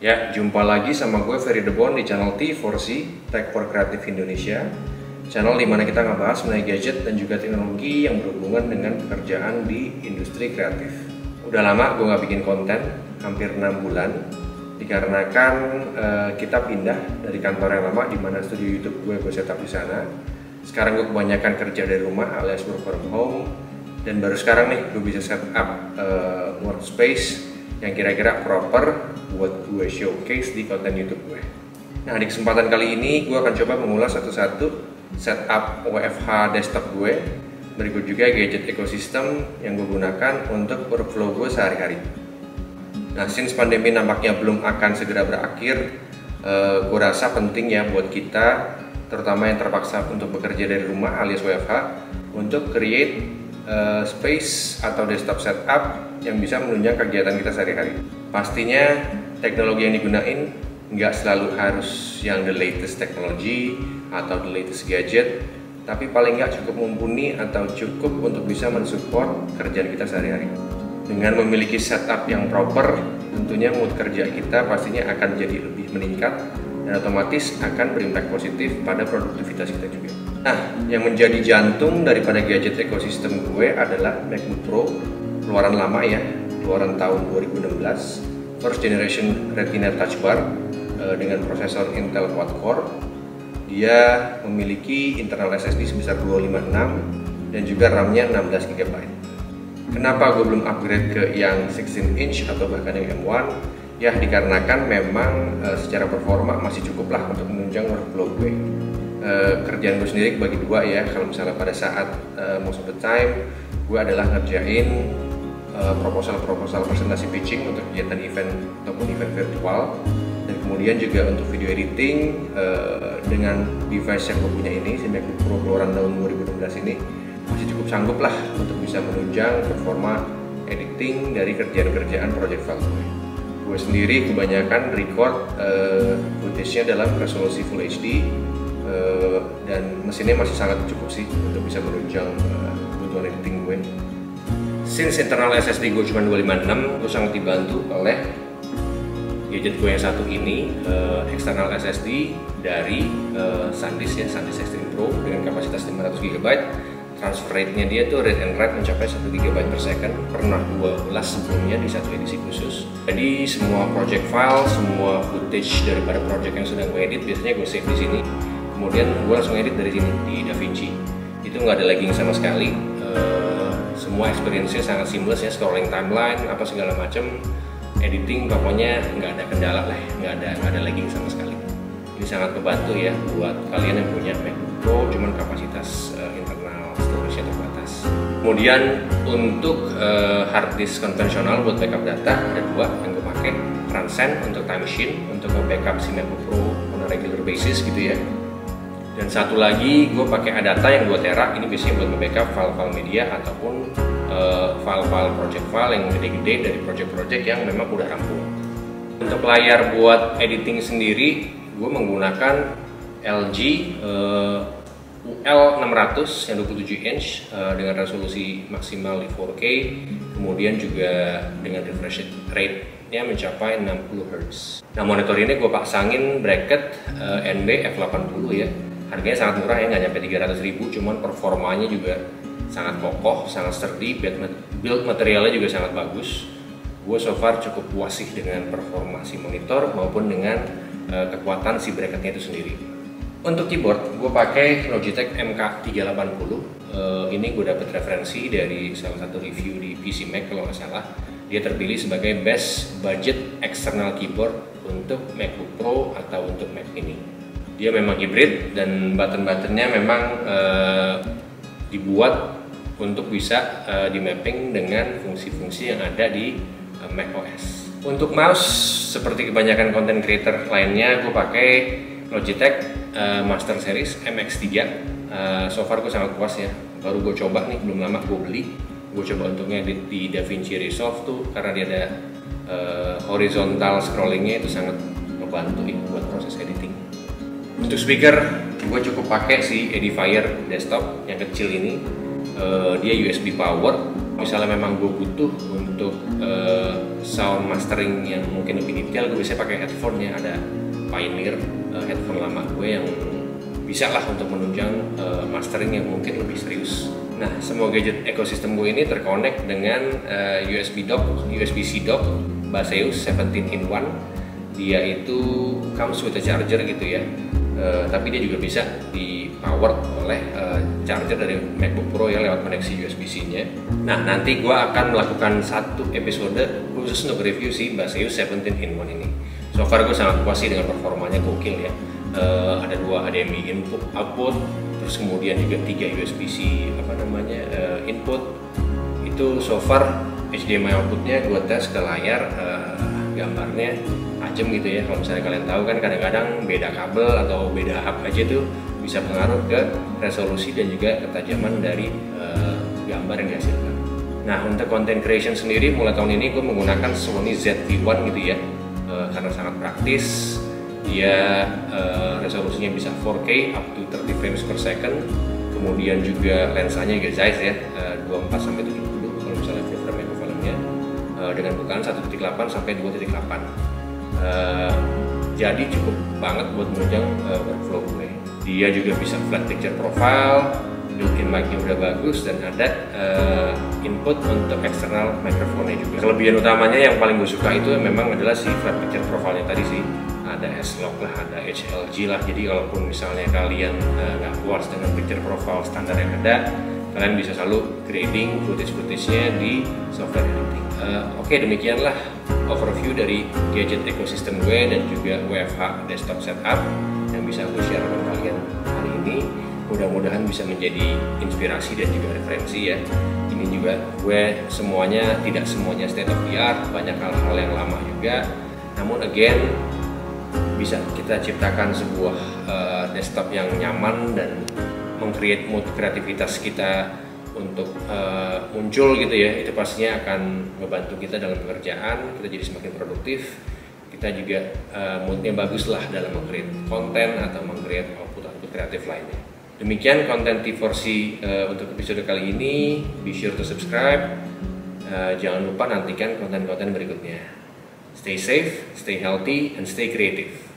Ya, jumpa lagi sama gue Ferry Debon di channel T4C, Tech for Creative Indonesia. Channel dimana kita ngebahas mengenai gadget dan juga teknologi yang berhubungan dengan pekerjaan di industri kreatif. Udah lama gue nggak bikin konten, hampir 6 bulan. Dikarenakan kita pindah dari kantor yang lama di mana studio YouTube gue setup di sana. Sekarang gue kebanyakan kerja dari rumah alias work from home. Dan baru sekarang nih gue bisa setup workspace yang kira-kira proper buat gue showcase di konten YouTube gue. Nah, di kesempatan kali ini gue akan coba mengulas satu-satu setup WFH desktop gue, berikut juga gadget ekosistem yang gue gunakan untuk workflow gue sehari-hari. Nah, since pandemi nampaknya belum akan segera berakhir, gue rasa penting ya buat kita, terutama yang terpaksa untuk bekerja dari rumah alias WFH, untuk create space atau desktop setup yang bisa menunjang kegiatan kita sehari-hari. Pastinya teknologi yang digunain nggak selalu harus yang the latest technology atau the latest gadget, tapi paling nggak cukup mumpuni atau cukup untuk bisa mensupport kerjaan kita sehari-hari. Dengan memiliki setup yang proper, tentunya mood kerja kita pastinya akan jadi lebih meningkat dan otomatis akan berimpact positif pada produktivitas kita juga. Nah, yang menjadi jantung daripada gadget ekosistem gue adalah MacBook Pro, keluaran lama ya, keluaran tahun 2016, first generation Retina Touch Bar dengan prosesor Intel Quad-Core. Dia memiliki internal SSD sebesar 256 dan juga RAM-nya 16 GB. Kenapa gue belum upgrade ke yang 16 inch atau bahkan yang M1? Ya, dikarenakan memang secara performa masih cukup lah untuk menunjang workflow gue. Kerjaan gue sendiri bagi dua ya. Kalau misalnya pada saat most of the time gue adalah ngerjain proposal presentasi pitching untuk kegiatan event ataupun event virtual, dan kemudian juga untuk video editing dengan device yang gue punya ini, si MacBook Pro keluaran tahun 2016 ini masih cukup sanggup lah untuk bisa menunjang performa editing dari kerjaan-kerjaan project file gue. Gue sendiri kebanyakan record footage-nya dalam resolusi Full HD dan mesinnya masih sangat cukup sih untuk bisa menunjang kebutuhan editing gue. Since internal SSD gue cuma 256, gue sangat dibantu oleh gadget gue yang satu ini, external SSD dari SanDisk ya, SanDisk Extreme Pro dengan kapasitas 500 GB. Transfer rate-nya dia tuh read and write mencapai 1 GB per second, pernah gue ulas sebelumnya di satu edisi khusus. Jadi semua project file, semua footage daripada project yang sedang gue edit biasanya gue save di sini. Kemudian gue langsung edit dari sini di DaVinci. Itu nggak ada lagging sama sekali. Semua experience-nya sangat seamless ya, scrolling timeline apa segala macam, editing pokoknya nggak ada kendala lah, nggak ada lagging sama sekali. Ini sangat membantu ya buat kalian yang punya MacBook Pro cuman kapasitas internal storage-nya terbatas. Kemudian untuk hard disk konvensional buat backup data ada dua yang gue pakai, Transcend untuk time machine untuk nge-backup si MacBook Pro on a regular basis gitu ya. Dan satu lagi gue pakai Adata yang 2 tera, ini biasanya buat nge-backup file-file media ataupun file-file project file yang gede-gede dari project-project yang memang udah rampung. Untuk layar buat editing sendiri, gue menggunakan LG UL600 yang 27 inch dengan resolusi maksimal di 4K, kemudian juga dengan refresh rate-nya mencapai 60 Hz. Nah, monitor ini gue pasangin bracket NB F80 ya. Harganya sangat murah ya, nggak nyampe 300.000, cuman performanya juga sangat kokoh, sangat sturdy, build materialnya juga sangat bagus. Gue so far cukup puas sih dengan performa si monitor maupun dengan kekuatan si bracketnya itu sendiri. Untuk keyboard, gue pakai Logitech MK380. Ini gue dapet referensi dari salah satu review di PC Mac kalau nggak salah. Dia terpilih sebagai best budget external keyboard untuk MacBook Pro atau untuk Mac Mini. Dia memang hybrid dan button-buttonnya memang dibuat untuk bisa di mapping dengan fungsi-fungsi yang ada di macOS. Untuk mouse, seperti kebanyakan content creator lainnya, gue pakai Logitech Master Series MX3. So far gue sangat puas ya, baru gue coba nih, belum lama gue beli. Gue coba untuk ngedit di DaVinci Resolve tuh, karena dia ada horizontal scrollingnya, itu sangat membantu buat proses editing. Untuk speaker, gue cukup pakai si Edifier desktop yang kecil ini. Dia USB power, misalnya memang gue butuh untuk sound mastering yang mungkin lebih detail, gue biasanya pakai headphone ya, ada Pioneer headphone lama gue yang bisa lah untuk menunjang mastering yang mungkin lebih serius. Nah, semua gadget ekosistem gue ini terkonek dengan USB-C dock Baseus 17-in-1. Dia itu comes with a charger gitu ya, tapi dia juga bisa di power oleh charger dari MacBook Pro ya lewat koneksi USB-C-nya. Nah, nanti gue akan melakukan satu episode khusus untuk review si Baseus 17-in-1 ini. So far gue sangat puas sih dengan performanya, gokil ya. Ada 2 HDMI input output, terus kemudian juga 3 USB-C input. Itu so far HDMI outputnya gue tes ke layar, gambarnya tajam gitu ya. Kalau misalnya kalian tahu kan kadang-kadang beda kabel atau beda hub aja tuh bisa pengaruh ke resolusi dan juga ketajaman dari gambar yang dihasilkan. Nah, untuk content creation sendiri mulai tahun ini gue menggunakan Sony ZV-1 gitu ya, karena sangat praktis. Dia resolusinya bisa 4K up to 30 frames per second, kemudian juga lensanya juga size ya, 24-70 kalau misalnya full frame equivalentnya, dengan bukaan 1.8 sampai 2.8. Jadi cukup banget buat menunjang workflow gue. Dia juga bisa flat picture profile, built-in mic-nya udah bagus, dan ada input untuk eksternal microphone-nya juga. Kelebihan utamanya yang paling gue suka itu memang adalah si flat picture profile-nya tadi sih. Ada S-Log lah, ada HLG lah, jadi kalaupun misalnya kalian nggak puas dengan picture profile standar yang ada, kalian bisa selalu grading footage-nya di software editing. Oke, demikianlah overview dari gadget ekosistem gue dan juga WFH desktop setup yang bisa gue share dengan kalian hari ini. Mudah-mudahan bisa menjadi inspirasi dan juga referensi ya. Ini juga gue tidak semuanya state of the art, banyak hal-hal yang lama juga. Namun again, bisa kita ciptakan sebuah desktop yang nyaman dan meng-create mood kreativitas kita untuk muncul gitu ya. Itu pastinya akan membantu kita dalam pekerjaan, kita jadi semakin produktif, kita juga moodnya bagus lah dalam meng-create konten atau meng-create output kreatif lainnya. Demikian konten T4C untuk episode kali ini. Be sure to subscribe, jangan lupa nantikan konten-konten berikutnya. Stay safe, stay healthy, and stay creative.